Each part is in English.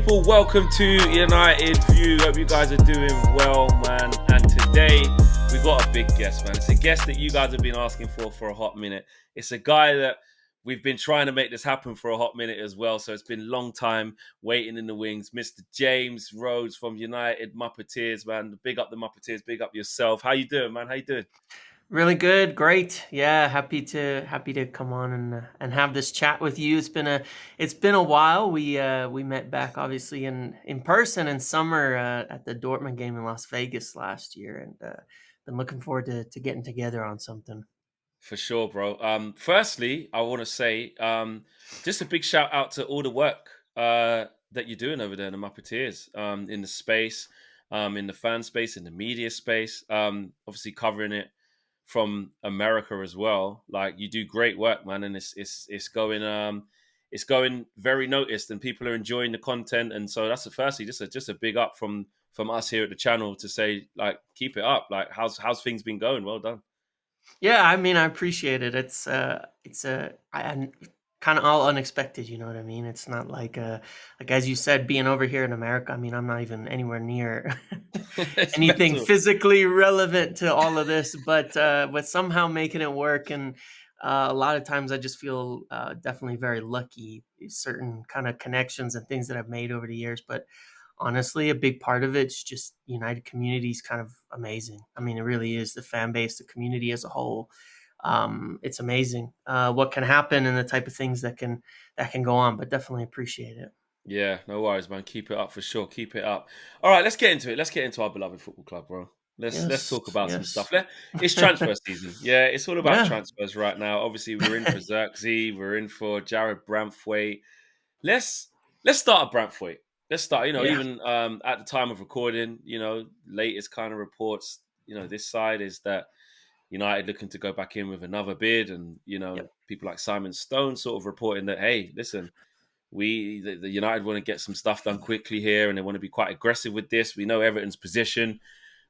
people? Welcome to United View. Hope you guys are doing well, man. And today we've got a big guest, man. It's a guest that you guys have been asking for a hot minute. It's a guy that we've been trying to make this happen for a hot minute as well. So it's been a long time waiting in the wings. Mr. James Rhodes from United Muppeteers, man. Big up the Muppeteers. Big up yourself. How you doing, man? How you doing? Really good, great. Yeah, happy to come on and have this chat with you. It's been a while. We met back obviously in person in summer at the Dortmund game in Las Vegas last year, and been looking forward to getting together on something. For sure, bro. Firstly, I want to say just a big shout out to all the work that you're doing over there in the Muppeteers, in the space, in the fan space, in the media space. Obviously covering it from America as well. Like you do great work, man, and it's going very noticed, and people are enjoying the content. And so that's firstly just a big up from us here at the channel to say like keep it up. Like how's things been going? Well done. Yeah, I mean, I appreciate it. I'm kind of all unexpected. You know what I mean? It's not like as you said, being over here in America. I mean, I'm not even anywhere near It's anything mental. physically relevant to all of this, but somehow making it work. And a lot of times, I just feel definitely very lucky. Certain kind of connections and things that I've made over the years, but honestly, a big part of it's just United community is kind of amazing. I mean, it really is the fan base, the community as a whole. It's amazing what can happen and the type of things that can go on. But definitely appreciate it. Yeah, no worries, man. Keep it up for sure. Keep it up. All right, let's get into it. Let's get into our beloved football club, bro. Let's Yes, talk about some yes, stuff. It's transfer season. Yeah, it's all about yeah, transfers right now. Obviously, we're in for Xerxes, we're in for Jared Branthwaite. Let's let's start at Branthwaite. Let's start. yeah, Even at the time of recording, latest kind of reports. This side is that United looking to go back in with another bid, and yep. people like Simon Stone sort of reporting that hey, listen, the United want to get some stuff done quickly here, and they want to be quite aggressive with this. We know Everton's position.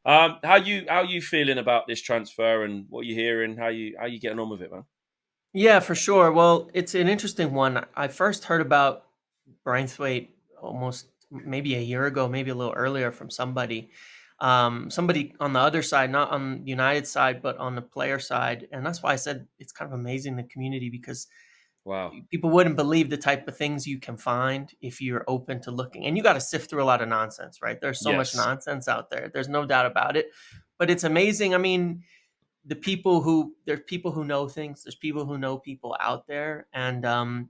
How you feeling about this transfer, and what you hearing? How you getting on with it, man? Yeah, for sure. Well, it's an interesting one. I first heard about Branthwaite almost maybe a year ago, maybe a little earlier from somebody on the other side, not on the United side, but on the player side. And that's why I said it's kind of amazing the community because Wow. people wouldn't believe the type of things you can find if you're open to looking. And you got to sift through a lot of nonsense, right? There's so much Yes. nonsense out there. There's no doubt about it. But it's amazing. I mean, there's people who know things, there's people who know people out there, and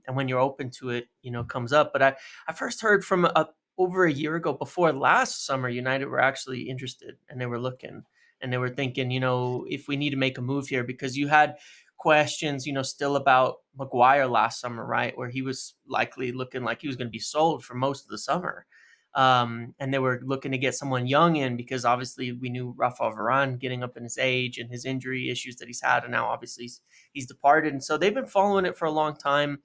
when you're open to it, comes up. But I first heard from over a year ago, before last summer. United were actually interested, and they were looking, and they were thinking, if we need to make a move here, because you had questions, still about Maguire last summer, right, where he was likely looking like he was going to be sold for most of the summer. And they were looking to get someone young in because obviously we knew Rafael Varane getting up in his age and his injury issues that he's had, and now obviously he's departed. And so they've been following it for a long time,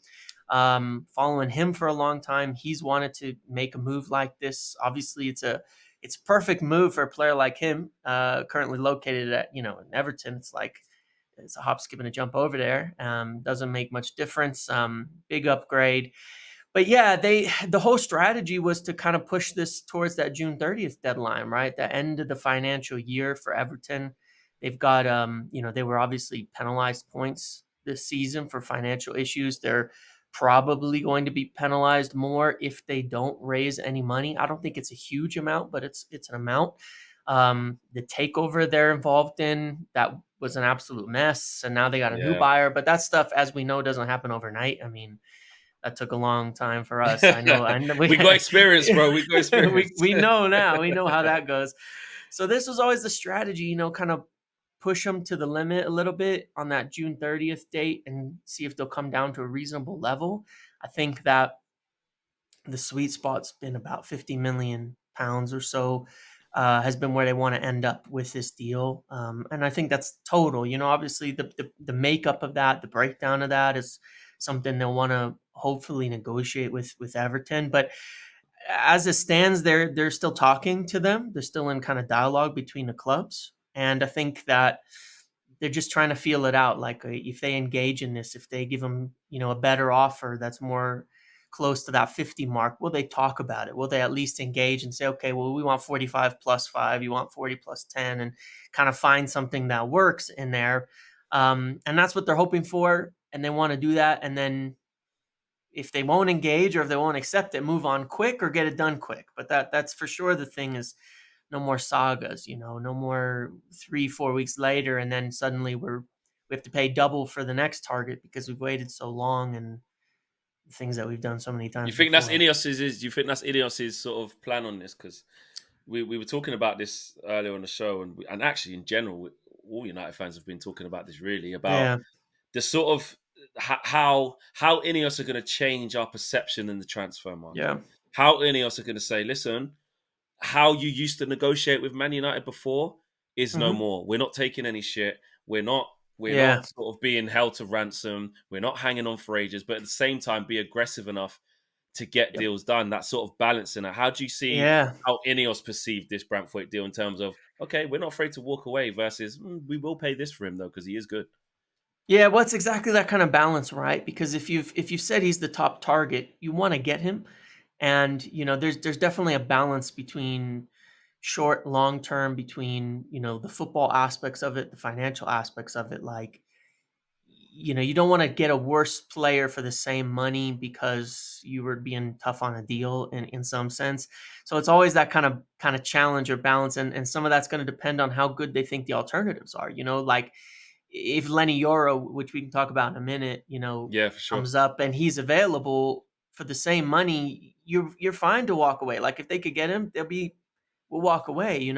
following him for a long time. He's wanted to make a move like this. Obviously, it's a perfect move for a player like him, currently located at in Everton. It's a hop, skip, and a jump over there. Doesn't make much difference. Big upgrade. But yeah, the whole strategy was to kind of push this towards that June 30th deadline, right? The end of the financial year for Everton. They've got they were obviously penalized points this season for financial issues. They're probably going to be penalized more if they don't raise any money. I don't think it's a huge amount, but it's an amount. The takeover they're involved in, that was an absolute mess, and now they got a new Yeah. buyer. But that stuff, as we know, doesn't happen overnight. I mean, that took a long time for us. I know We got experience, bro. We got experience. we know now. We know how that goes. So this was always the strategy, kind of push them to the limit a little bit on that June 30th date and see if they'll come down to a reasonable level. I think that the sweet spot's been about 50 million pounds or so, has been where they want to end up with this deal. And I think that's total. Obviously the makeup of that, the breakdown of that is something they'll want to hopefully negotiate with Everton. But as it stands, they're still talking to them. They're still in kind of dialogue between the clubs. And I think that they're just trying to feel it out. Like if they engage in this, if they give them, a better offer that's more close to that 50 mark, will they talk about it? Will they at least engage and say, okay, well, we want 45 plus 5, you want 40 plus 10, and kind of find something that works in there. And that's what they're hoping for. And they want to do that. And then if they won't engage or if they won't accept it, move on quick or get it done quick. But that's for sure. The thing is, no more sagas, no more 3, 4 weeks later, and then suddenly we have to pay double for the next target because we've waited so long, and things that we've done so many You times think that's before. Ineos's? Do you think that's Ineos's sort of plan on this? Because we were talking about this earlier on the show, and actually in general, all United fans have been talking about this really about Yeah, the sort of how Ineos are going to change our perception in the transfer market. yeah, How Ineos are going to say, listen, how you used to negotiate with Man United before is no hmm, more. We're not taking any shit. We're not we're yeah, not sort of being held to ransom. We're not hanging on for ages, but at the same time be aggressive enough to get yep, deals done. That sort of balancing it. How do you see yeah. how Ineos perceived this Branthwaite deal in terms of okay, we're not afraid to walk away versus we will pay this for him though because he is good. Yeah, well, it's exactly that kind of balance, right? Because if you've said he's the top target, you want to get him, and there's definitely a balance between short, long term, between the football aspects of it, the financial aspects of it. Like, you don't want to get a worse player for the same money because you were being tough on a deal in some sense. So it's always that kind of challenge or balance, and some of that's going to depend on how good they think the alternatives are. Like if Lenny Yoro, which we can talk about in a minute, Yeah, for sure. comes up and he's available for the same money, you're fine to walk away. Like if they could get him, we'll walk away.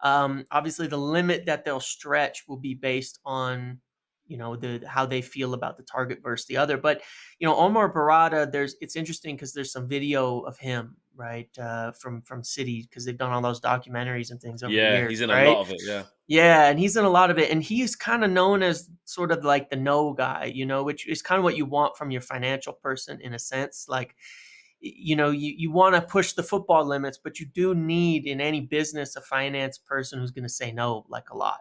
Obviously the limit that they'll stretch will be based on the how they feel about the target versus the other. But Omar Barada, it's interesting because there's some video of him, right, from City, because they've done all those documentaries and things over the Yeah, years, he's in a right? lot of it. Yeah. Yeah, and he's in a lot of it, and he's kind of known as sort of like the no guy, which is kind of what you want from your financial person in a sense. Like, you want to push the football limits, but you do need in any business a finance person who's going to say no like a lot,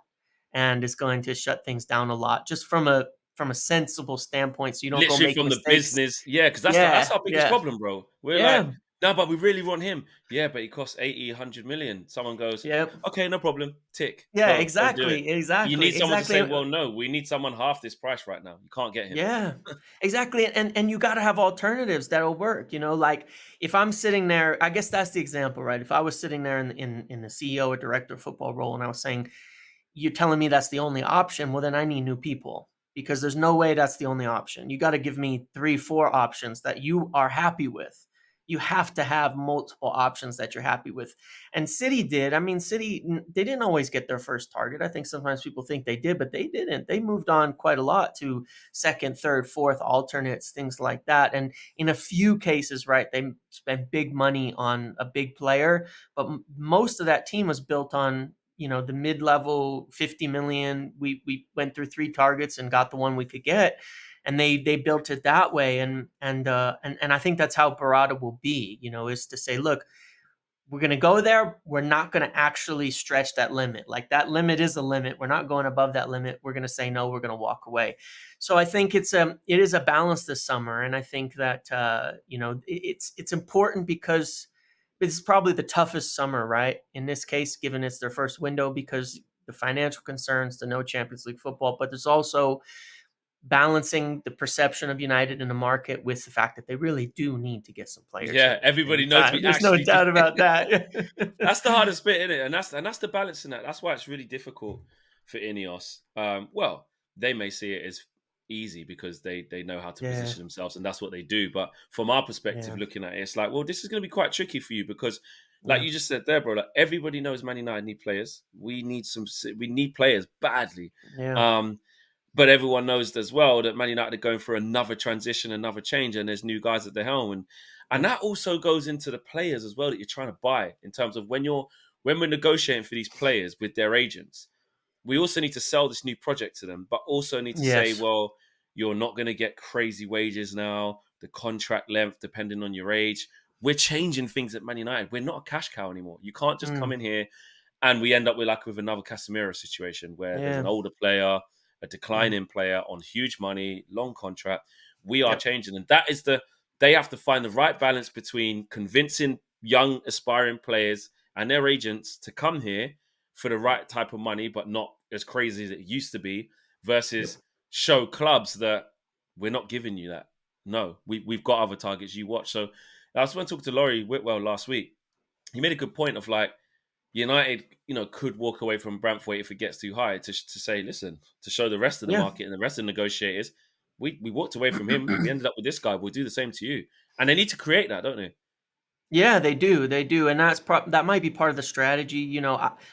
and is going to shut things down a lot, just from a sensible standpoint, so you don't go Literally make from the mistakes. business. Yeah, because that's Yeah, our biggest yeah, problem, bro. We're like, yeah, no, but we really want him. Yeah, but he costs 80, 100 million. Someone goes, yeah, okay, no problem. Tick. yeah, Go do it. exactly, You exactly, need someone to say, exactly. well, no, we need someone half this price right now. You can't get him. Yeah, exactly, and you gotta have alternatives that'll work, like, if I'm sitting there, I guess that's the example, right? If I was sitting there in the CEO or director of football role, and I was saying, you're telling me that's the only option, well, then I need new people, because there's no way that's the only option. You gotta give me 3, 4 options that you are happy with. You have to have multiple options that you're happy with. And City did. I mean, City, they didn't always get their first target. I think sometimes people think they did, but they didn't. They moved on quite a lot to second, third, fourth alternates, things like that. And in a few cases, right, they spent big money on a big player, but most of that team was built on the mid-level 50 million. We went through 3 targets and got the one we could get, and they built it that way. And I think that's how Barada will be, is to say, look, we're going to go there. We're not going to actually stretch that limit. Like, that limit is a limit. We're not going above that limit. We're going to say no. We're going to walk away. So I think it is a balance this summer, and I think that it's important because this is probably the toughest summer, right? In this case, given it's their first window, because the financial concerns, the no Champions League football, but there's also balancing the perception of United in the market with the fact that they really do need to get some players in Yeah, at the everybody same knows we time. There's no actually do. doubt about that. That's the hardest bit, isn't it? And that's the balance in that. That's why it's really difficult for Ineos. Well, they may see it as easy because they know how to Yeah, position themselves and that's what they do. But from our perspective, yeah, looking at it, it's like, well, this is going to be quite tricky for you because, like yeah, you just said there, bro, like everybody knows Man United need players. We need players badly. yeah, Um, but everyone knows as well that Man United are going through another transition, another change, and there's new guys at the helm, and yeah, that also goes into the players as well that you're trying to buy in terms of when we're negotiating for these players with their agents. We also need to sell this new project to them, but also need to say, yes, well, you're not going to get crazy wages now. The contract length, depending on your age, we're changing things at Man United. We're not a cash cow anymore. You can't just come mm, in here and we end up with another Casemiro situation where there's an yeah, older player, a mm, declining player on huge money, long contract. We are yep, changing, and that is they have to find the right balance between convincing young aspiring players and their agents to come here for the right type of money, but not as crazy as it used to be, Yep. versus show clubs that we're not giving you that. No, we've got other targets you watch. So I was when I talked to Laurie Whitwell last week. He made a good point of like United, could walk away from Branthwaite if it gets too high to say, listen, to show the rest of the Yeah. market and the rest of the negotiators, we walked away from him. We ended up with this guy. We'll do the same to you. And they need to create that, don't they? Yeah, they do. They do, and that might be part of the strategy.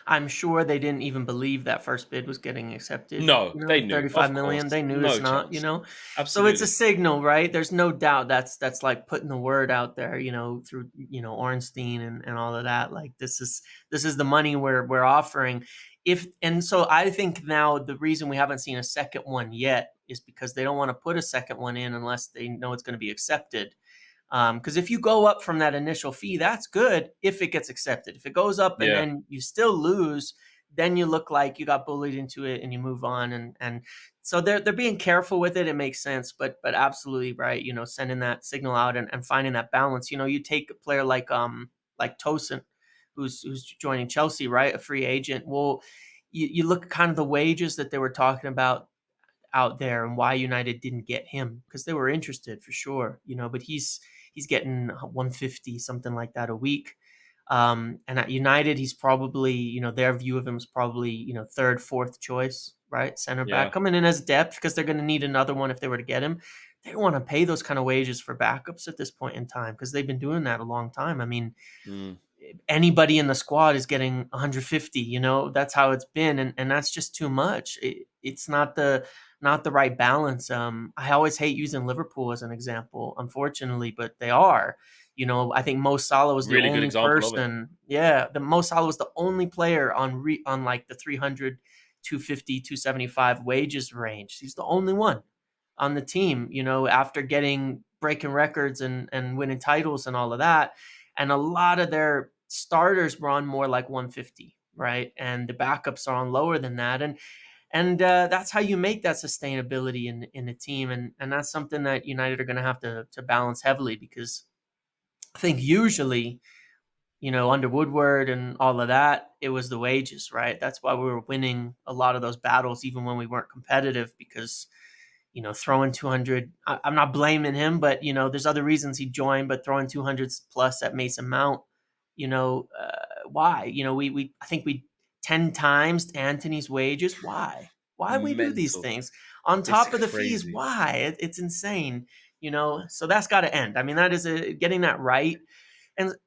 I'm sure they didn't even believe that first bid was getting accepted. No, they knew. 35 Of course. million. They knew it's No not. chance. So it's a Absolutely. signal, right? There's no doubt that's like putting the word out there. Through Ornstein and all of that. Like this is the money we're offering. If and so I think now the reason we haven't seen a second one yet is because they don't want to put a second one in unless they know it's going to be accepted. Because if you go up from that initial fee, that's good if it gets accepted. If it goes up and Yeah. then you still lose, then you look like you got bullied into it and you move on. And so they're being careful with it. It makes sense, but absolutely right. Sending that signal out and finding that balance. You take a player like Tosin, who's joining Chelsea, right? A free agent. Well, you look at kind of the wages that they were talking about out there and why United didn't get him because they were interested for sure, but he's getting 150 something like that a week. And at United, he's probably, their view of him is probably, third, fourth choice, right? Center back Yeah. coming in as depth because they're going to need another one if they were to get him. They don't want to pay those kind of wages for backups at this point in time because they've been doing that a long time. I mean, Mm. anybody in the squad is getting 150. That's how it's been, and that's just too much. It's not the right balance. I always hate using Liverpool as an example, unfortunately, but they are. I think Mo Salah was the Really good only example of it. person. Yeah, the Mo Salah was the only player on like the 300, 250, 275 wages range. He's the only one on the team, after breaking records and winning titles and all of that. And a lot of their starters were on more like 150, right? And the backups are on lower than that. And that's how you make that sustainability in a team. And that's something that United are going to have to balance heavily because I think usually, under Woodward and all of that, it was the wages, right? That's why we were winning a lot of those battles, even when we weren't competitive, because throwing 200. I'm not blaming him, but there's other reasons he joined. But throwing 200s plus at Mason Mount, why? We I think we 10 times Anthony's wages. Why? Why we do these Mental. things on It's top of the fees? crazy. Why? It's insane. So that's got to end. I mean, that is getting that right.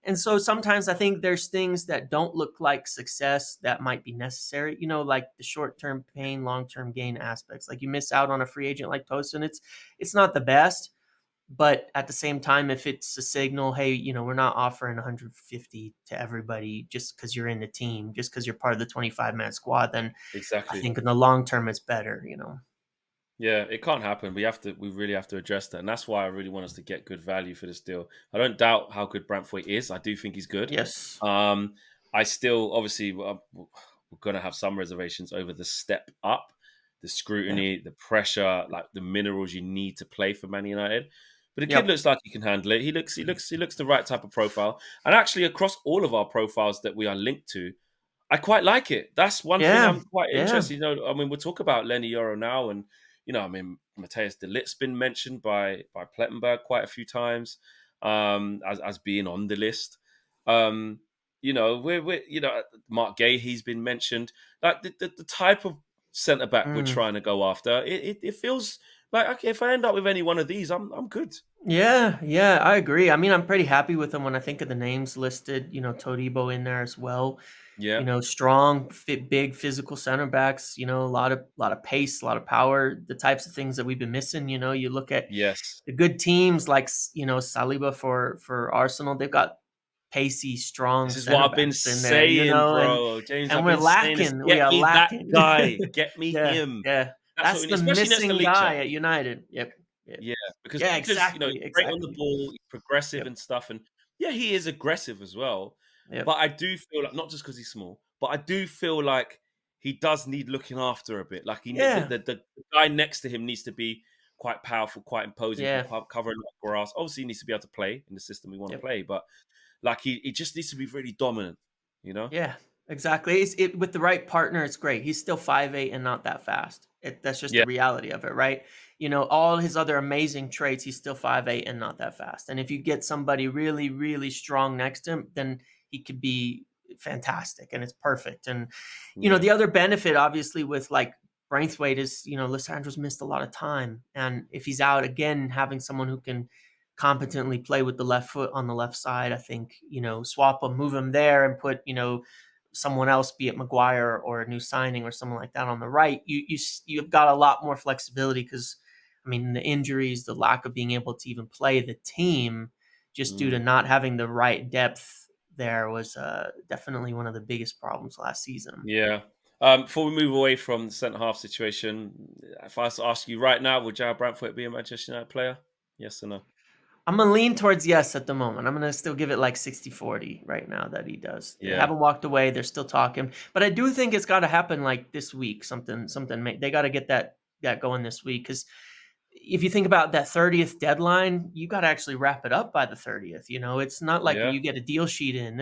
And so sometimes I think there's things that don't look like success that might be necessary, like the short-term pain, long-term gain aspects. Like you miss out on a free agent like Tosin, it's not the best, but at the same time, if it's a signal, hey, we're not offering 150 to everybody just because you're in the team, just because you're part of the 25-man squad, then I Exactly. think in the long term it's better. Yeah, it can't happen. We really have to address that. And that's why I really want us to get good value for this deal. I don't doubt how good Branthwaite is. I do think he's good. Yes. Um, I still, obviously, we're going to have some reservations over the step up, the Yeah. scrutiny, the pressure, like the minerals you need to play for Man United. But the kid Yep. looks like he can handle it. He looks the right type of profile. And actually, across all of our profiles that we are linked to, I quite like it. That's one thing Yeah. I'm quite Yeah. interested. I mean, we'll talk about Lenny Yoro now, and I mean, Matthias de Ligt's been mentioned by Plettenberg quite a few times as being on the list. Um, we're Mark Gay, he's been mentioned. Like the type of centre back we're Mm. trying to go after, it feels like okay, if I end up with any one of these, I'm good. Yeah, yeah, I agree. I mean, I'm pretty happy with them when I think of the names listed. Todibo in there as well. Yeah. Strong, fit, big, physical center backs. A lot of pace, a lot of power. The types of things that we've been missing. You look at Yes. the good teams like Saliba for Arsenal. They've got pacey, strong This is what center I've been backs in there. saying, And bro. James, and I've we're been saying this. lacking. We Get are me that lacking. guy. Get me Yeah, him. yeah. That's what we That's need, the especially next to missing Leacher. guy at United. Yep, yep. Yeah, because Yeah, Leacher's, exactly, he's great on the exactly. ball, he's progressive Yep, and stuff, and yeah, he is aggressive as well. yep. But I do feel like not just because he's small, but I do feel like he does need looking after a bit. Like he need Yeah, the guy next to him needs to be quite powerful, quite imposing, can Yeah. cover a lot of grass. Obviously, he needs to be able to play in the system we want to Yep. play, but like he just needs to be really dominant, you know? Yeah, exactly. It with the right partner, it's great. He's still 5'8" and not that fast. That's just Yeah, the reality of it, right? All his other amazing traits, he's still 5'8" and not that fast. And if you get somebody really, really strong next to him, then he could be fantastic and it's perfect. And yeah, the other benefit, obviously, with like Branthwaite is, Lissandro's missed a lot of time, and if he's out again, having someone who can competently play with the left foot on the left side. I think, swap him, move him there, and put, someone else, be it Maguire or a new signing or someone like that on the right. You've got a lot more flexibility because, I mean, the injuries, the lack of being able to even play the team, just due to mm, not having the right depth there, was definitely one of the biggest problems last season. yeah. Before we move away from the centre half situation, if I was to ask you right now, would Jarrad Brantford be a Manchester United player? Yes or no? I'm gonna lean towards yes at the moment. I'm gonna still give it like 60-40 right now that he does. They Yeah, haven't walked away. They're still talking, but I do think it's got to happen like this week. They got to get that going this week, because if you think about that 30th deadline, you got to actually wrap it up by the 30th. It's not like yeah. you get a deal sheet in.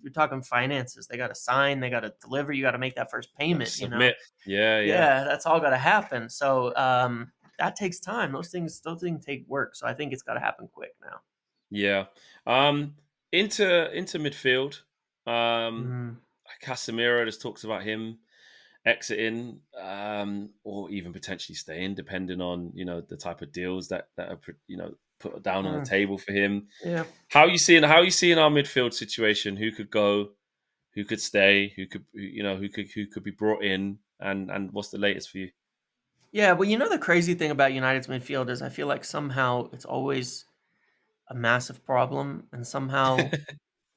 You're talking finances. They got to sign. They got to deliver. You got to make that first Got to payment. submit. Yeah, yeah, Yeah, that's all got to happen. So that takes time. Those things take work. So I think it's got to happen quick now. yeah. Um, into midfield. Mm, Casemiro. There's talks about him exiting, or even potentially staying, depending on the type of deals that are put down on the mm, table for him. yeah. How you seeing our midfield situation? Who could go? Who could stay? Who could be brought in? And what's the latest for you? Yeah, well, the crazy thing about United's midfield is I feel like somehow it's always a massive problem, and somehow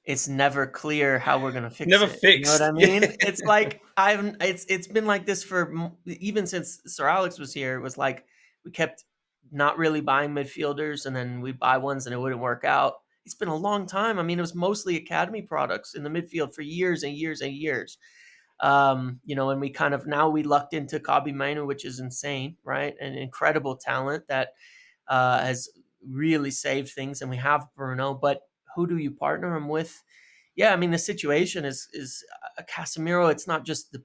it's never clear how we're gonna fix Never it. You know what fixed. I Yeah, mean? It's like it's been like this for even since Sir Alex was here. It was like we kept not really buying midfielders, and then we buy ones and it wouldn't work out. It's been a long time. I mean, it was mostly academy products in the midfield for years and years and years. And we kind of now we lucked into Kabi Mainu, which is insane, right? An incredible talent that has really saved things, and we have Bruno. But who do you partner him with? Yeah, I mean the situation is Casemiro. It's not just the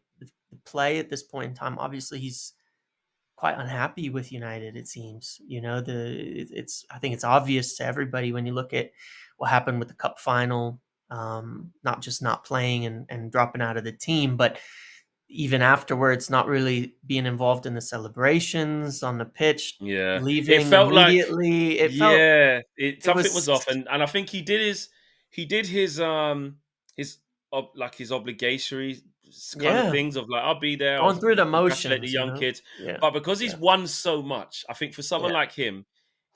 play at this point in time. Obviously, he's quite unhappy with United. It seems, it's I think it's obvious to everybody when you look at what happened with the cup final. Not just not playing and dropping out of the team, but even afterwards, not really being involved in the celebrations on the pitch, yeah. It leaving felt like, immediately. yeah, It something was was, off, and I think he did his obligatory kind of yeah, things of like, I'll be there, going through the congratulate the motions, young kids. Yeah, But because he's yeah, won so much, I think for someone yeah, like him,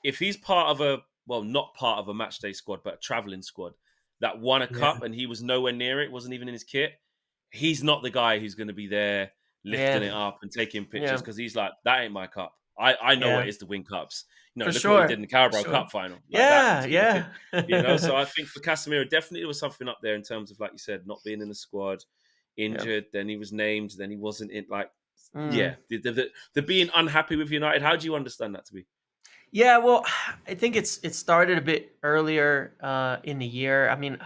if he's part of not part of a match day squad, but a traveling squad that won a yeah, cup and he was nowhere near it, wasn't even in his kit, he's not the guy who's going to be there lifting yeah, it up and taking pictures, yeah, because he's like, that ain't my cup. I know what yeah, it is to win cups. for Look at what he did sure, in the for Carabao sure. Cup final. Like that, Yeah, yeah, So I think for Casemiro, definitely there was something up there in terms of, like you said, not being in the squad, yeah. injured. Then he was named. Then he wasn't in. Like, Mm. yeah, the being unhappy with United. How do you understand that to be? Yeah, well, I think it started a bit earlier in the year. I mean,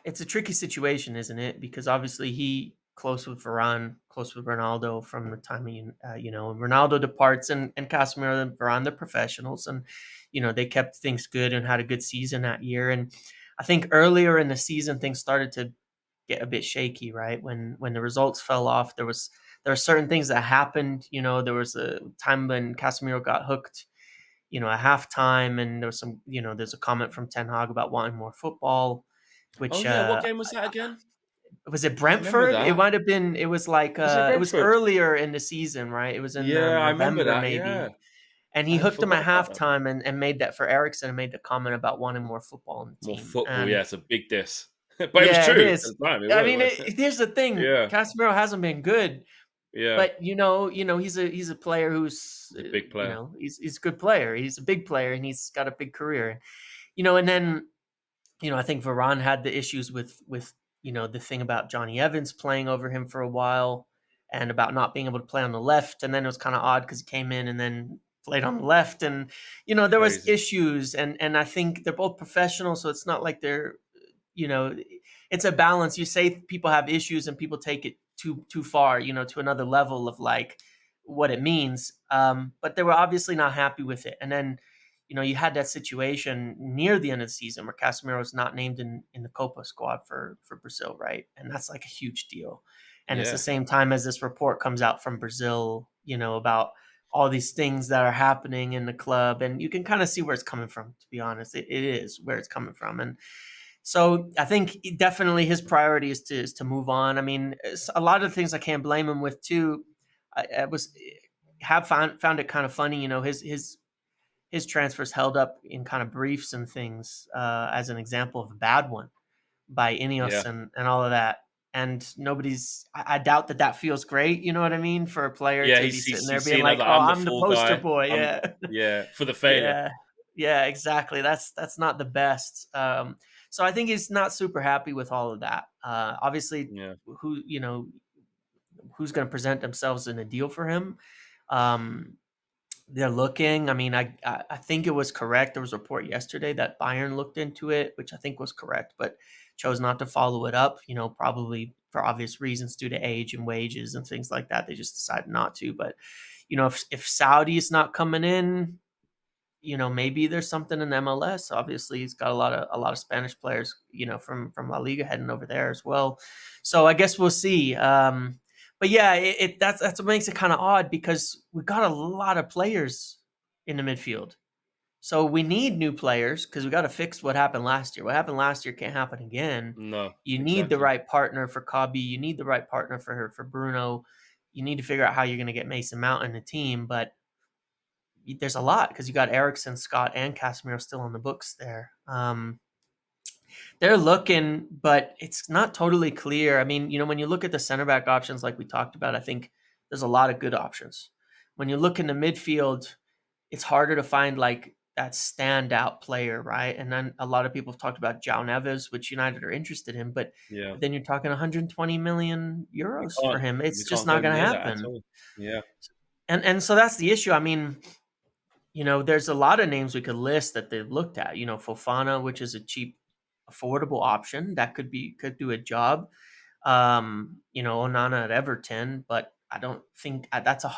it's a tricky situation, isn't it? Because obviously he close with Varane, close with Ronaldo from the time Ronaldo departs, and Casemiro and Varane, the professionals, and they kept things good and had a good season that year. And I think earlier in the season things started to get a bit shaky, right? When the results fell off, there were certain things that happened. There was a time when Casemiro got hooked, at halftime, and there was there's a comment from Ten Hag about wanting more football, Oh which yeah, what game was that again? was it I remember Brentford? It that. might have been. It was like Was it it was Brentford? earlier in the season, right? It was in Yeah, I remember November that. Yeah, maybe, and he I hooked him forgot at about that one. halftime and made that for Ericsson and made the comment about wanting more football in the More team. football. Yeah, And it's a big diss, but it was yeah, it true at is. the time. It I was. mean, here's the thing: Yeah, Casemiro hasn't been good, yeah. but he's a player who's He's a big player. he's a good player. He's a big player and he's got a big career. And then I think Varane had the issues with the thing about Johnny Evans playing over him for a while, and about not being able to play on the left. And then it was kind of odd because he came in and then played on the left, and there was Crazy. issues, and I think they're both professional, so it's not like they're you know it's a balance. You say people have issues and people take it too far, to another level of like what it means. But they were obviously not happy with it. And then you had that situation near the end of the season where Casemiro was not named in the Copa squad for Brazil, right? And that's like a huge deal. And it's the Yeah. same time as this report comes out from Brazil, about all these things that are happening in the club, and you can kind of see where it's coming from. To be honest, it is where it's coming from. And so I think definitely his priority is to move on. I mean, a lot of things I can't blame him with too. I was have found it kind of funny, his transfers held up in kind of briefs and things, as an example of a bad one by INEOS Yeah. and all of that. And I doubt that feels great. You know what I mean? For a player Yeah, to he's be he's sitting there he's being seeing as like, like, "Oh, "I'm the I'm the fall poster guy. boy." I'm" Yeah. yeah, for the failure. Yeah. Yeah, exactly. That's not the best. So I think he's not super happy with all of that. Obviously, Yeah. who you know who's going to present themselves in a deal for him. Um, they're looking. I mean, I think it was correct. There was a report yesterday that Bayern looked into it, which I think was correct, but chose not to follow it up. Probably for obvious reasons due to age and wages and things like that. They just decided not to. But if Saudi is not coming in, maybe there's something in MLS. Obviously, he's got a lot of Spanish players, from La Liga heading over there as well. So I guess we'll see. But yeah, that's what makes it kind of odd because we got a lot of players in the midfield. So we need new players because we got to fix what happened last year. What happened last year can't happen again. No, You need the exactly. right partner for Kabi. You need the right partner for Bruno. You need to figure out how you're going to get Mason Mount in the team, but there's a lot because you got Erickson, Scott, and Casemiro still on the books there. They're looking, but it's not totally clear. I mean, when you look at the center back options, like we talked about, I think there's a lot of good options. When you look in the midfield, it's harder to find like that standout player, right? And then a lot of people have talked about João Neves, which United are interested in, but Yeah. then you're talking 120 million We euros for can't him. we It's just can't go not going to near that at happen. all. Yeah. And so that's the issue. I mean, there's a lot of names we could list that they've looked at. Fofana, which is a cheap, affordable option that could do a job. Onana at Everton, but I don't think that's a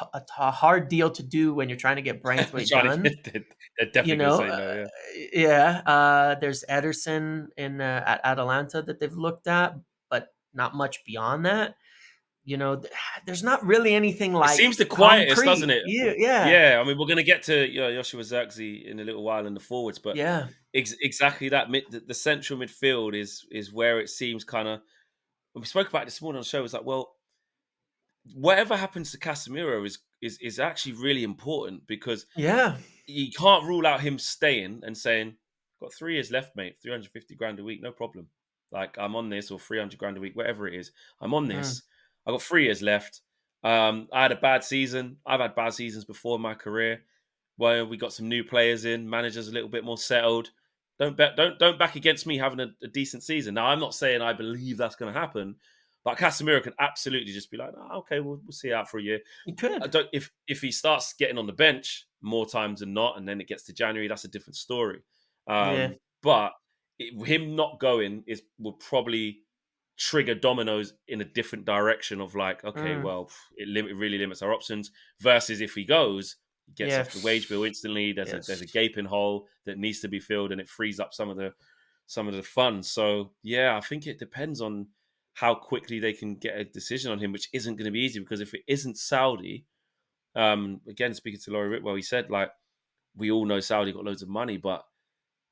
hard deal to do when you're trying to get Branthwaite Trying to done. they're definitely gonna say no, yeah. Yeah. There's Ederson at Atalanta that they've looked at, but not much beyond that. There's not really anything It like seems the quietest, doesn't concrete. it? Yeah, yeah, Yeah, I mean, we're gonna get to, Joshua Zirkzee in a little while in the forwards, but yeah, exactly that the central midfield is where it seems kinda we spoke about it this morning on the show, it's like, well, whatever happens to Casemiro is actually really important because yeah. you can't rule out him staying and saying, "Got 3 years left, mate. 350 grand a week, no problem. Like I'm on this, or 300 grand a week, whatever it is. I'm on Mm, this. I got 3 years left. I had a bad season. I've had bad seasons before in my career, where we got some new players in, managers a little bit more settled. Don't back against me having a decent season. Now I'm not saying I believe that's going to happen, but Casemiro can absolutely just be like, oh, okay, we'll see you out for a year. you I could. don't if he starts getting on the bench more times than not, and then it gets to January, that's a different story. Yeah. But him not going will probably trigger dominoes in a different direction of like, okay, Mm, well, it really limits our options. Versus if he goes, he gets off the wage bill yes. instantly. There's a Yes. gaping hole that needs to be filled, and it frees up some of the funds. So yeah, I think it depends on how quickly they can get a decision on him, which isn't going to be easy because if it isn't Saudi, again speaking to Laurie Whitwell, he said like we all know Saudi got loads of money, but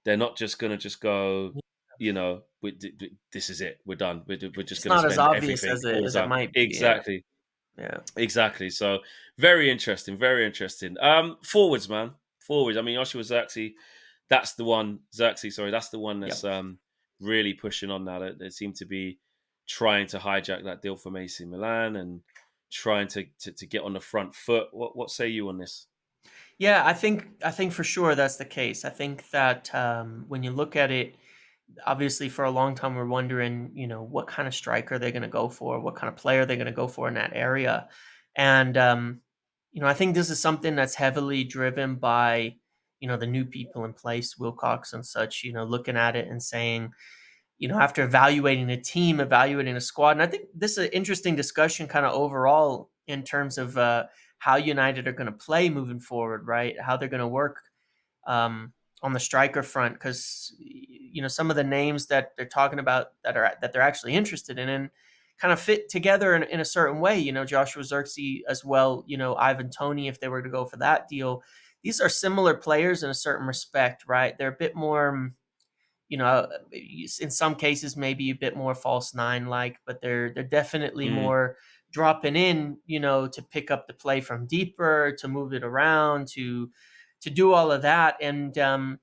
they're not just going to just go, this is it, we're done, we're just It's going to not as spend obvious everything as it all the as it time. might be. Yeah. Exactly, Yeah. exactly. So very interesting, very interesting. Forwards, man, forwards. I mean, Joshua Xerxes, that's the one. Xerxes, sorry, that's the one that's Yep. really pushing on now. They seem to be trying to hijack that deal from AC Milan and trying to get on the front foot. What say you on this? Yeah, I think for sure that's the case. I think that when you look at it, obviously for a long time we're wondering, what kind of striker they're going to go for, what kind of player they're going to go for in that area, and I think this is something that's heavily driven by, the new people in place, Wilcox and such, looking at it and saying, after evaluating a team, evaluating a squad. And I think this is an interesting discussion kind of overall in terms of how United are going to play moving forward, right? How they're going to work um, on the striker front, because some of the names that they're talking about that they're actually interested in kind of fit together in a certain way. Joshua Xerxes as well. Ivan Toney, if they were to go for that deal. These are similar players in a certain respect, right? They're a bit more, in some cases maybe a bit more false nine like, but they're definitely Mm, more dropping in, to pick up the play from deeper, to move it around, to do all of that. And the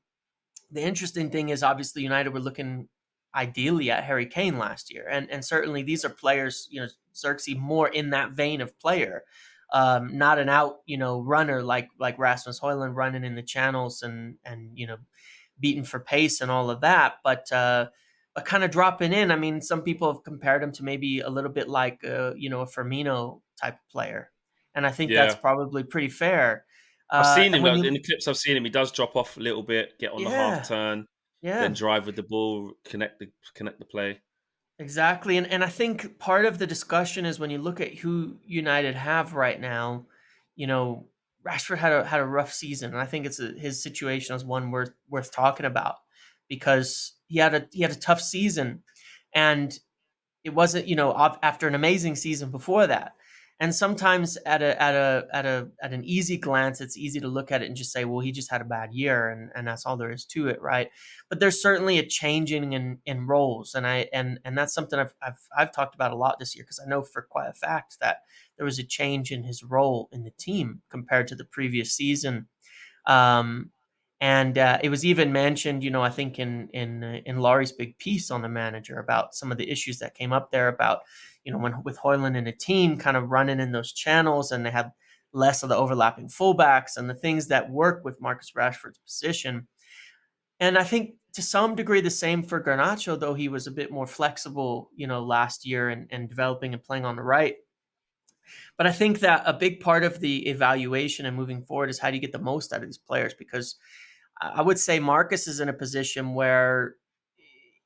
interesting thing is, obviously, United were looking ideally at Harry Kane last year, and certainly these are players, Xerxes more in that vein of player, not an out, runner like Rasmus Højlund running in the channels and beaten for pace and all of that, but kind of dropping in. I mean, some people have compared him to maybe a little bit like a Firmino type of player, and I think that's yeah. probably pretty fair. I've seen And him when like, in you, the clips I've seen him. He does drop off a little bit, get on the half yeah, turn, then yeah, drive with the ball, connect the play. exactly. And I think part of the discussion is when you look at who United have right now, you know, Rashford had a rough season, and I think his situation is one worth talking about because he had a tough season, and it wasn't, after an amazing season before that. And sometimes at an easy glance, it's easy to look at it and just say, well, he just had a bad year, and that's all there is to it, right? But there's certainly a changing in roles, and that's something I've talked about a lot this year, because I know for quite a fact that there was a change in his role in the team compared to the previous season. Um, and it was even mentioned, I think in Laurie's big piece on the manager about some of the issues that came up there about, when with Hoyland and the team kind of running in those channels, and they had less of the overlapping fullbacks and the things that work with Marcus Rashford's position. And I think to some degree the same for Garnacho, though he was a bit more flexible, last year and developing and playing on the right. But I think that a big part of the evaluation and moving forward is how do you get the most out of these players? Because I would say Marcus is in a position where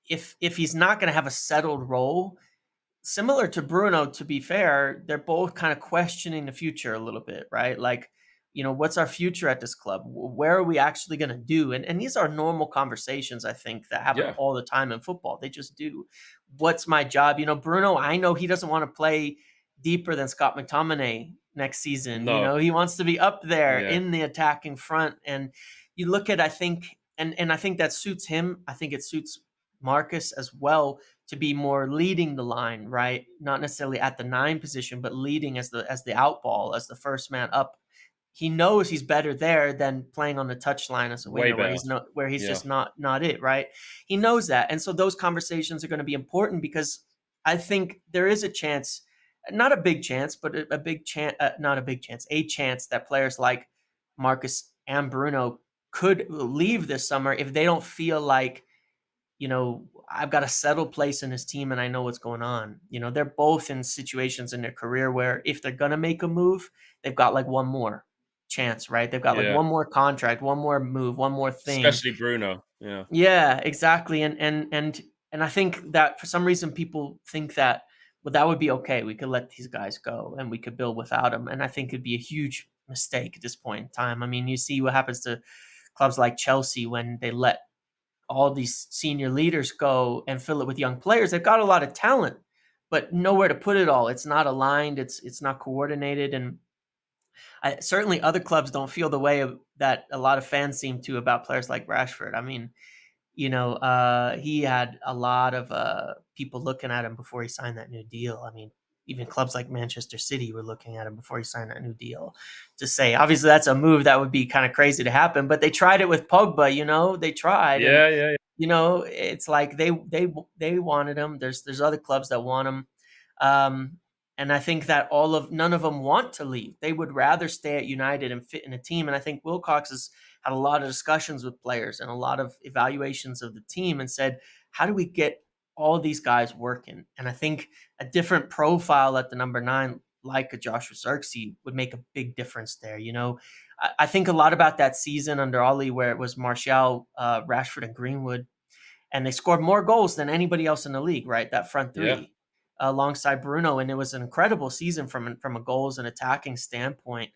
if he's not going to have a settled role, similar to Bruno, to be fair, they're both kind of questioning the future a little bit, right? Like, what's our future at this club? Where are we actually going to do? And these are normal conversations, I think, that happen Yeah, all the time in football. They just do. What's my job? Bruno, I know he doesn't want to play deeper than Scott McTominay next season. no, He wants to be up there yeah, in the attacking front. And you look at, I think, and I think that suits him. I think it suits Marcus as well, to be more leading the line, right? Not necessarily at the nine position, but leading as the out ball, as the first man up. He knows he's better there than playing on the touchline as a way winger, where better. he's Yeah, just not it, right? He knows that, and so those conversations are going to be important, because I think there is a chance, not a big chance, but a big chance, not a big chance, a chance that players like Marcus and Bruno could leave this summer if they don't feel like, I've got a settled place in his team and I know what's going on. They're both in situations in their career where if they're going to make a move, they've got like one more chance, right? They've got like yeah. one more contract, one more move, one more thing. Especially Bruno. Yeah, Yeah, exactly. And I think that for some reason people think that, well, that would be okay. We could let these guys go and we could build without them. And I think it'd be a huge mistake at this point in time. I mean, you see what happens to clubs like Chelsea when they let all these senior leaders go and fill it with young players. They've got a lot of talent, but nowhere to put it all. It's not aligned. It's not coordinated, and certainly other clubs don't feel the way that a lot of fans seem to about players like Rashford. I mean, he had a lot of people looking at him before he signed that new deal. I mean, even clubs like Manchester City were looking at him before he signed that new deal. To say, obviously, that's a move that would be kind of crazy to happen, but they tried it with Pogba. They tried, and yeah, yeah, it's like they wanted him. There's other clubs that want him, um, and I think that none of them want to leave. They would rather stay at United and fit in a team. And I think Wilcox has had a lot of discussions with players and a lot of evaluations of the team, and said, how do we get all these guys working? And I think a different profile at the number nine. like a Joshua Xerxes would make a big difference there. I think a lot about that season under Ollie where it was Martial, Rashford, and Greenwood, and they scored more goals than anybody else in the league, right? That front Yeah. three alongside Bruno, and it was an incredible season from a goals and attacking standpoint.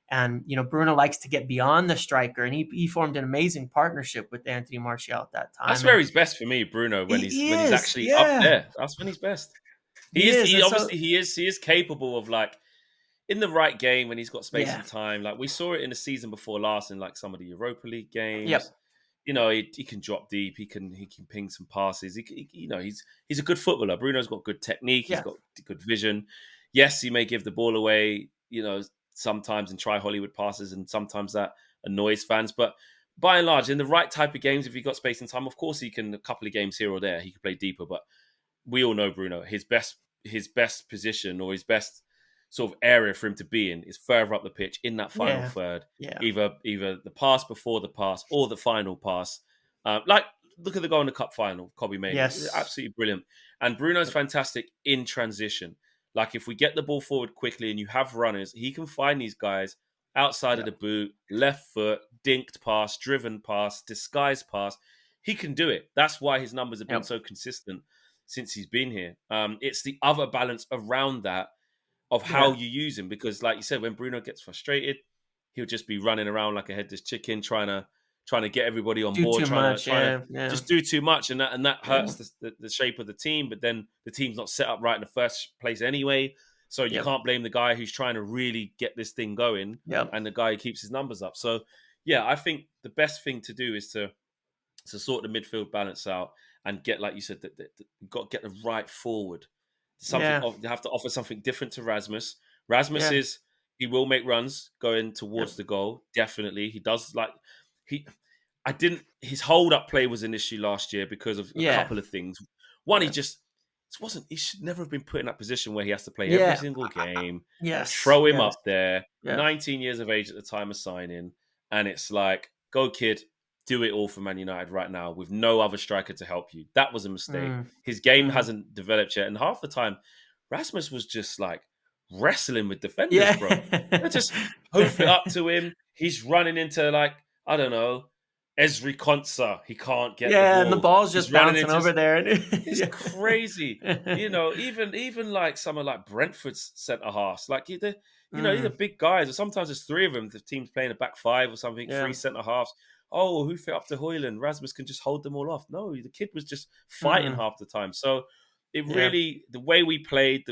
And Bruno likes to get beyond the striker, and he formed an amazing partnership with Anthony Martial at that That's time. where And he's best for me, Bruno, when he's he when he's is, actually up yeah, there. That's when he's best. he is. He And so, obviously he is capable of, like, in the right game when he's got space yeah, and time. Like we saw it in the season before last in like some of the Europa League games. yep, He can drop deep. He can ping some passes. He's a good footballer. Bruno's got good technique. He's yeah, got good vision. Yes, he may give the ball away, sometimes and try Hollywood passes, and sometimes that annoys fans. But by and large, in the right type of games, if he got space and time, of course he can. A couple of games here or there, he can play deeper. But we all know Bruno. His best position, or his best sort of area for him to be in, is further up the pitch in that final yeah, third. yeah, Either the pass before the pass or the final pass. Like, look at the goal in the cup final, Kobe Mainoo. yes, Absolutely brilliant. And Bruno's fantastic in transition. Like, if we get the ball forward quickly and you have runners, he can find these guys outside of yep, the boot, left foot, dinked pass, driven pass, disguised pass. He can do it. That's why his numbers have been yep, so consistent since he's been here. It's the other balance around that of how yeah. you use him, because, like you said, when Bruno gets frustrated, he'll just be running around like a headless chicken, trying to get everybody on Do board, too trying to much, trying to yeah, yeah, just do too much, and that yeah, hurts the shape of the team. But then the team's not set up right in the first place anyway, so you yep, can't blame the guy who's trying to really get this thing going, yep, and the guy who keeps his numbers up. So yeah, I think the best thing to do is to sort the midfield balance out and get, like you said, that you've got to get the right forward. yeah, You have to offer something different to Rasmus. Rasmus yeah, is he will make runs going yep, towards the goal. Definitely, he does. Like, he, I didn't. His hold up play was an issue last year because of a yeah, couple of things. One, he yeah, just it wasn't. He should never have been put in that position where he has to play every yeah. single game. Yes, Throw him yes, up there. yeah, 19 years of age at the time of signing, and it's like, go kid, do it all for Man United right now with no other striker to help you. That was a mistake. mm, His game mm, hasn't developed yet, and half the time, Rasmus was just like wrestling with defenders, bro. They yeah, just hoof it up to him. He's running into, like, I don't know, Esri Konsa. He can't get the yeah, and the ball. ball's He's just running bouncing into over there, and it's yeah, crazy. Even like someone like Brentford's centre halves, like these are mm, big guys, or sometimes there's three of them. The team's playing a back five or something, three yeah, centre halves. Oh, who fit up to Hoyland? Rasmus can just hold them all off. No, the kid was just fighting mm, half the time. So yeah, the way we played,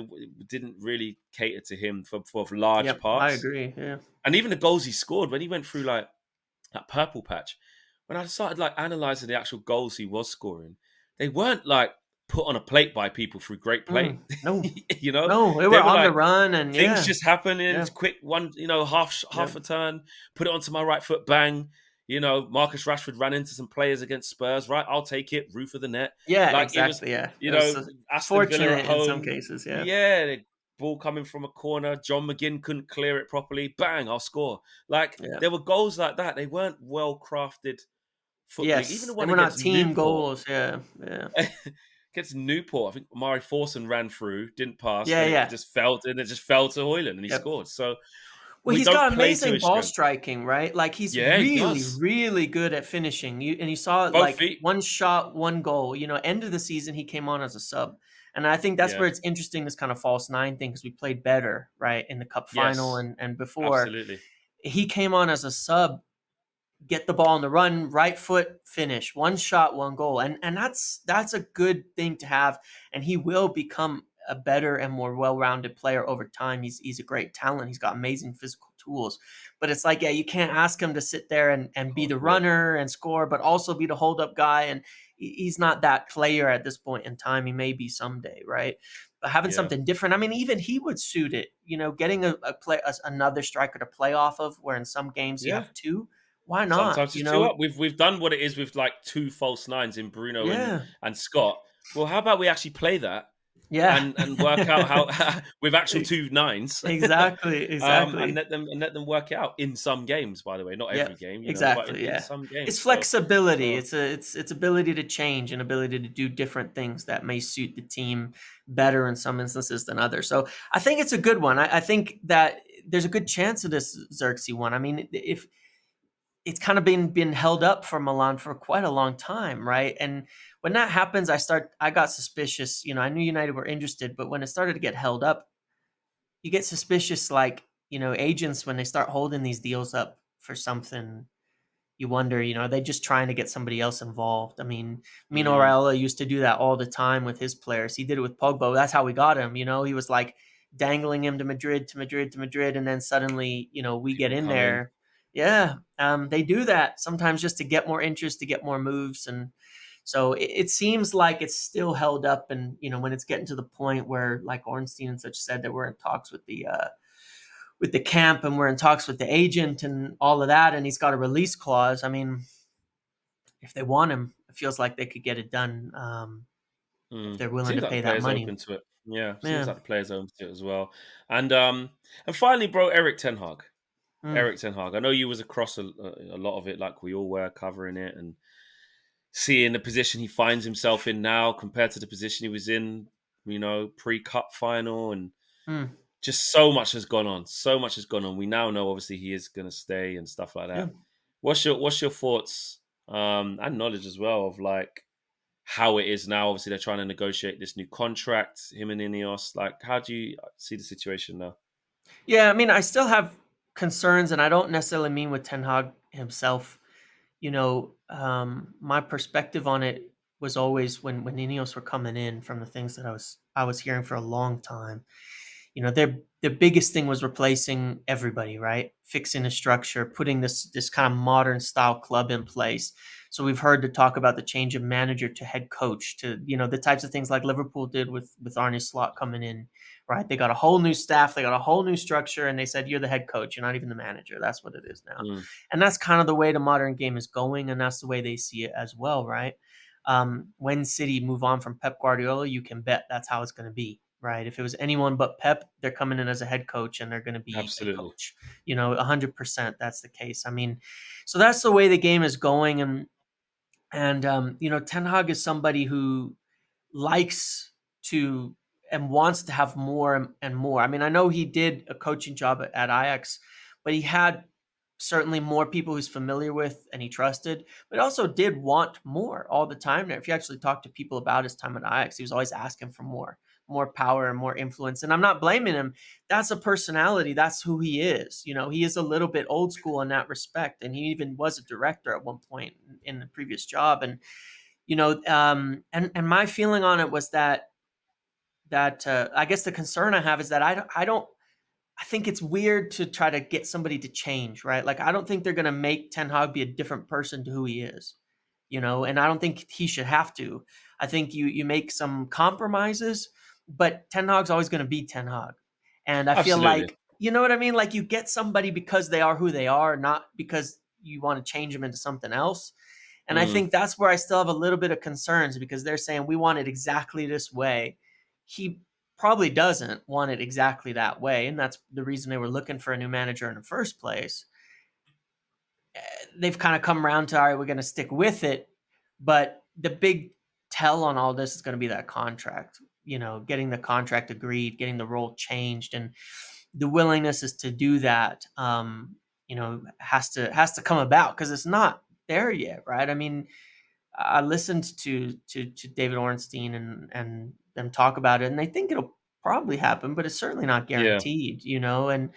didn't really cater to him for large yep, I parts. agree, yeah, And even the goals he scored when he went through, like, that purple patch, when I started, like, analyzing the actual goals he was scoring, they weren't like put on a plate by people through great play. no, you know, no, they they were were on the like run, and things yeah, just happening, yeah, quick one, half yeah, a turn, put it onto my right foot, bang. Marcus Rashford ran into some players against Spurs, right? I'll take it, roof of the net. yeah, Like, it was, exactly, yeah, it you was know, Aston Villa at fortunate in some home. cases, yeah, Yeah, the ball coming from a corner. John McGinn couldn't clear it properly. Bang, I'll score. Like, yeah. there were goals like that. They weren't well crafted footballing. Even the Yes, they one were not against team Newport. goals, yeah, yeah. Against Newport, I think Mari Forson ran through, didn't pass, Yeah, then yeah, it just fell to Hoyland and he yep. scored. So Well, we he's don't got play to amazing his ball strength. striking, right? Like, he's Yeah, he really, does. really good at finishing. You saw it, Both like, feet. one shot, one goal. End of the season, he came on as a sub, and I think that's Yeah. where it's interesting, this kind of false nine thing, because we played better, right, in the cup final Yes. and before. Absolutely. He came on as a sub, get the ball on the run, right foot finish, one shot, one goal, and that's a good thing to have. And he will become a better and more well-rounded player over time. He's a great talent. He's got amazing physical tools, but it's like, yeah, you can't ask him to sit there and be Can't the do it. runner and score, but also be the hold-up guy. And he's not that player at this point in time. He may be someday, right? But having Yeah. something different, I mean, even he would suit it. Getting another striker to play off of, where in some games you Yeah. have two. Why not? Sometimes it's two up. We've done what it is with, like, two false nines in Bruno and Yeah. Scott. Well, how about we actually play that? Yeah. and work out how with actual two nines, Exactly, and exactly. let them work it out in some games. By the way, not every Yep, game, but in, exactly, in yeah. some It's games. So flexibility, so it's ability to change and ability to do different things that may suit the team better in some instances than others. So, I think it's a good one. I think that there's a good chance of this Xerxes one. I mean, if it's kind of been held up for Milan for quite a long time, right? And when that happens, I got suspicious. I knew United were interested, but when it started to get held up, you get suspicious, like, agents when they start holding these deals up for something. You wonder, are they just trying to get somebody else involved? I mean, Mino mm, Raiola used to do that all the time with his players. He did it with Pogba. That's how we got him. He was like dangling him to Madrid, to Madrid, to Madrid, and then suddenly, we get people in come in. there. Yeah, they do that sometimes just to get more interest, to get more moves, and so it seems like it's still held up. And when it's getting to the point where, like Ornstein and such said, that we're in talks with the camp and we're in talks with the agent and all of that, and he's got a release clause. I mean, if they want him, it feels like they could get it done, if they're willing to Seems like the pay that player's money. open to it. Yeah, seems Yeah. like the player's open to it as well. And finally, bro, Eric Ten Hag. Mm, Eric Ten Hag. I know you was across a lot of it, like we all were, covering it and seeing the position he finds himself in now compared to the position he was in, pre-cup final, and mm, just so much has gone on. So much has gone on. We now know, obviously, he is going to stay and stuff like yeah. that. What's your thoughts, and knowledge as well of like how it is now? Obviously, they're trying to negotiate this new contract. Him and INEOS. Like, how do you see the situation now? Yeah, I mean, I still have concerns, and I don't necessarily mean with Ten Hag himself. My perspective on it was always when Ineos were coming in, from the things that I was hearing for a long time. Their biggest thing was replacing everybody, right? Fixing the structure, putting this kind of modern style club in place. So we've heard to talk about the change of manager to head coach, to the types of things like Liverpool did with Arne Slot coming in, right? They got a whole new staff, they got a whole new structure, and they said you're the head coach, you're not even the manager. That's what it is now, Mm, and that's kind of the way the modern game is going, and that's the way they see it as well, right? When City move on from Pep Guardiola, you can bet that's how it's going to be, right? If it was anyone but Pep, they're coming in as a head coach and they're going to be a absolutely. coach. 100% that's the case. I mean, so that's the way the game is going, and Ten Hag is somebody who likes to and wants to have more and more. I mean, I know he did a coaching job at Ajax, but he had certainly more people he's familiar with and he trusted, but also did want more all the time. Now, if you actually talk to people about his time at Ajax, he was always asking for more power and more influence. And I'm not blaming him. That's a personality. That's who he is. He is a little bit old school in that respect. And he even was a director at one point in the previous job. And my feeling on it was that I guess the concern I have is that I don't. I think it's weird to try to get somebody to change, right? Like, I don't think they're going to make Ten Hag be a different person to who he is, and I don't think he should have to. I think you make some compromises, but Ten Hag's always going to be Ten Hag, and I feel Absolutely. like, you know what I mean. Like, you get somebody because they are who they are, not because you want to change them into something else. And I Mm, think that's where I still have a little bit of concerns, because they're saying we want it exactly this way. He probably doesn't want it exactly that way, and that's the reason they were looking for a new manager in the first place. They've kind of come around to, all right, we're going to stick with it, but the big tell on all this is going to be that contract. Getting the contract agreed, getting the role changed, and the willingness is to do that. Has to come about, because it's not there yet, right? I mean, I listened to David Ornstein and them talk about it, and they think it'll probably happen, but it's certainly not yeah. guaranteed. And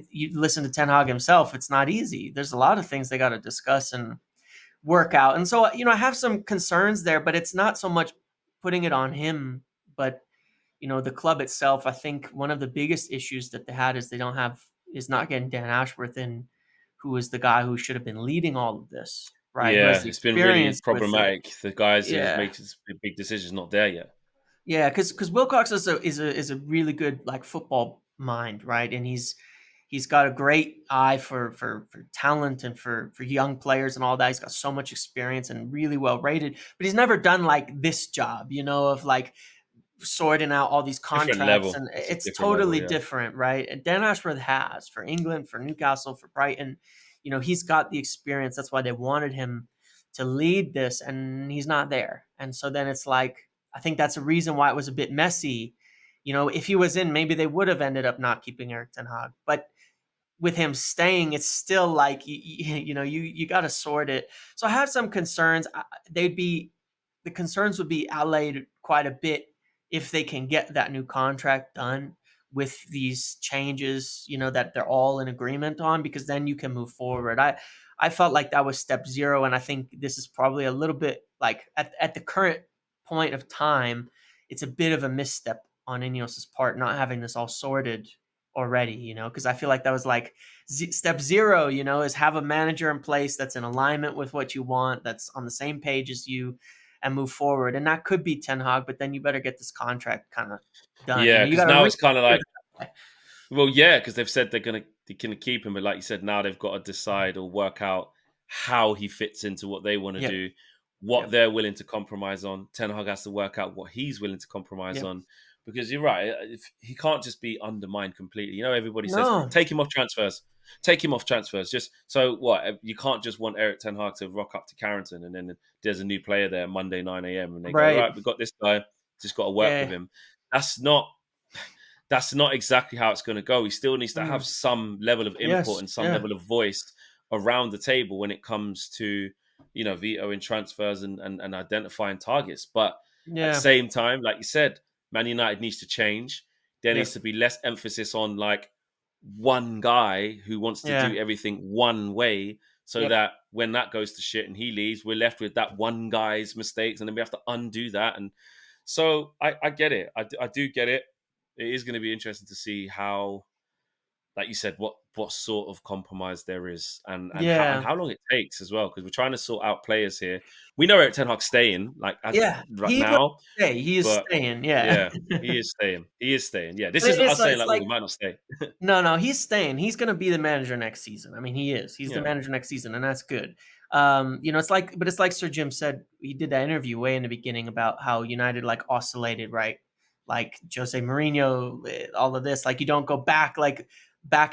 you listen to Ten Hag himself; it's not easy. There's a lot of things they got to discuss and work out, and so I have some concerns there, but it's not so much putting it on him, but the club itself. I think one of the biggest issues that they had is not getting Dan Ashworth in, who is the guy who should have been leading all of this, right? Who has Yeah, the it's been really experience with it. problematic. The guys who's Yeah, making big decisions not there yet. yeah, because Wilcox is a really good, like, football mind, right? And he's got a great eye for talent and for young players and all that. He's got so much experience and really well rated, but he's never done like this job, of like sorting out all these Different contracts, level. and It's a it's different level, totally yeah. different, right? And Dan Ashworth has for England, for Newcastle, for Brighton. He's got the experience. That's why they wanted him to lead this, and he's not there. And so then it's like, I think that's a reason why it was a bit messy. If he was in, maybe they would have ended up not keeping Eric Ten Hag. But with him staying, it's still like you got to sort it. So I have some concerns. They'd be The concerns would be allayed quite a bit if they can get that new contract done with these changes, that they're all in agreement on, because then you can move forward. I felt like that was step zero, and I think this is probably a little bit like at the current point of time, it's a bit of a misstep on Ineos's part not having this all sorted already, because I feel like that was like step zero, is have a manager in place that's in alignment with what you want, that's on the same page as you, and move forward. And that could be Ten Hag, but then you better get this contract kind of done. Yeah, You because got to now really it's kind of give like, it that way. well, yeah, because they've said they're gonna keep him, but like you said, now they've got to decide or work out how he fits into what they want to Yep, do, what yep, they're willing to compromise on. Ten Hag has to work out what he's willing to compromise yep. on, because you're right, if he can't just be undermined completely. Everybody says No, take him off transfers, take him off transfers. Just so what? You can't just want Eric Ten Hag to rock up to Carrington and then there's a new player there Monday 9 a.m. and they go, right. right, we've got this guy, just got to work with Yeah. him. That's not that's not exactly how it's going to go. He still needs to have Mm. some level of input Yes. and some Yeah. level of voice around the table when it comes to, vetoing transfers and identifying targets. But at the Yeah. same time, like you said, Man United needs to change. There needs Yep. to be less emphasis on like one guy who wants to Yeah. do everything one way, so Yep. that when that goes to shit and he leaves, we're left with that one guy's mistakes and then we have to undo that. And so I get it. I do get it. It is going to be interesting to see how, like you said, what sort of compromise there is, and Yeah. how long it takes as well, because we're trying to sort out players here. We know Eric Ten Hag's staying, like as Yeah. right He will now, stay. He is but staying. Yeah. yeah, he is staying. He is staying. Yeah, this But is it's us like, saying it's like, oh, like he might not stay. no, no, he's staying. He's going to be the manager next season. I mean, he is. He's the Yeah, manager next season, and that's good. It's like Sir Jim said. He did that interview way in the beginning about how United like oscillated, right? Like Jose Mourinho, all of this. Like you don't go back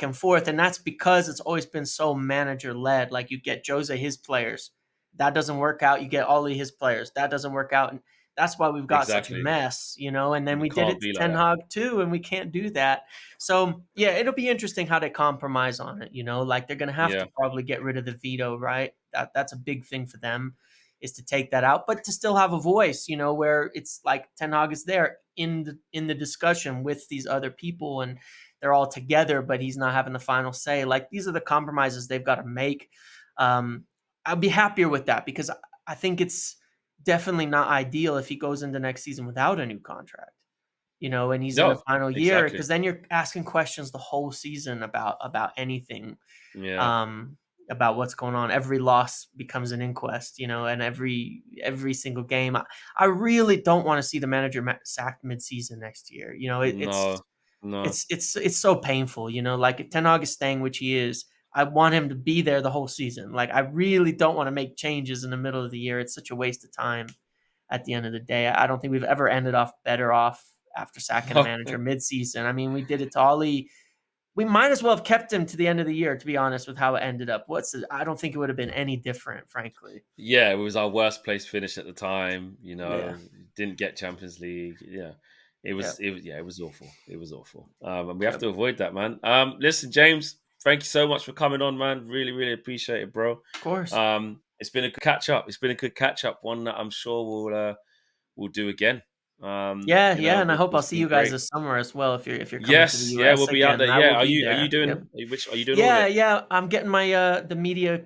and forth, and that's because it's always been so manager led. Like you get Jose his players, that doesn't work out. You get Oli his players, that doesn't work out, and that's why we've got such a exactly. mess, And then We we did can't it to be like Ten that. Hag too, and we can't do that. So yeah, it'll be interesting how they compromise on it. Like they're gonna have to Yeah, probably get rid of the veto, right? That's a big thing for them, is to take that out, but to still have a voice. Where it's like Ten Hag is there in the discussion with these other people, and they're all together, but he's not having the final say. Like these are the compromises they've got to make. Um, I'd be happier with that, because I think it's definitely not ideal if he goes into next season without a new contract, and he's in the no, final year, exactly. because then you're asking questions the whole season about anything, Yeah, um, about what's going on. Every loss becomes an inquest, and every single game. I really don't want to see the manager sacked midseason next year. no, no. It's so painful. Like if Ten Hag is staying, which he is. I want him to be there the whole season. Like I really don't want to make changes in the middle of the year. It's such a waste of time at the end of the day. I don't think we've ever ended off better off after sacking a manager midseason. I mean, we did it to Ollie. We might as well have kept him to the end of the year, to be honest, with how it ended up. I don't think it would have been any different, frankly. Yeah, it was our worst place finish at the time. Yeah. Didn't get Champions League. Yeah, it Yeah. was. It was. Yeah, it was awful. It was awful. And we have Yeah. to avoid that, man. Listen, James, thank you so much for coming on, man. Really, really appreciate it, bro. Of course. It's been a good catch up. It's been a good catch up. One that I'm sure we'll do again. Yeah, yeah, and I hope I'll It's see been you guys great. this summer as well, if you're coming to the Yes, yeah, we'll US be out there. again. I Yeah, will be there. Yep. Are you doing all of Yeah, it? yeah. I'm getting my the media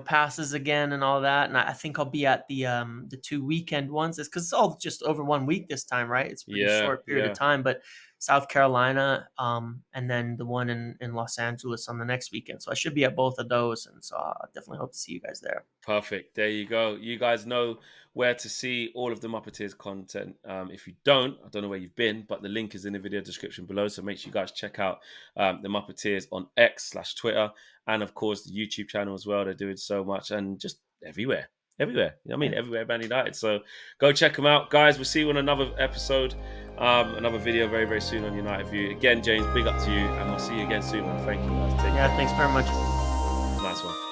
passes again and all that, and I think I'll be at the 2 weekend ones. It's because it's all just over 1 week this time, right? It's a pretty Yeah, short period of yeah. time, but South Carolina, and then the one in Los Angeles on the next weekend. So I should be at both of those, and so I definitely hope to see you guys there. Perfect. There you go. You guys know where to see all of the Muppeteers content. If you don't, I don't know where you've been, but the link is in the video description below. So make sure you guys check out the Muppeteers on X/Twitter, and of course the YouTube channel as well. They're doing so much and just everywhere. everywhere. I mean, Yeah. everywhere Man United. So go check them out, guys. We'll see you on another episode, another video very, very soon on United View. Again, James, big up to you, and we'll see you again soon, man. Thank you, guys. Take Yeah. care. Thanks very much. Nice one.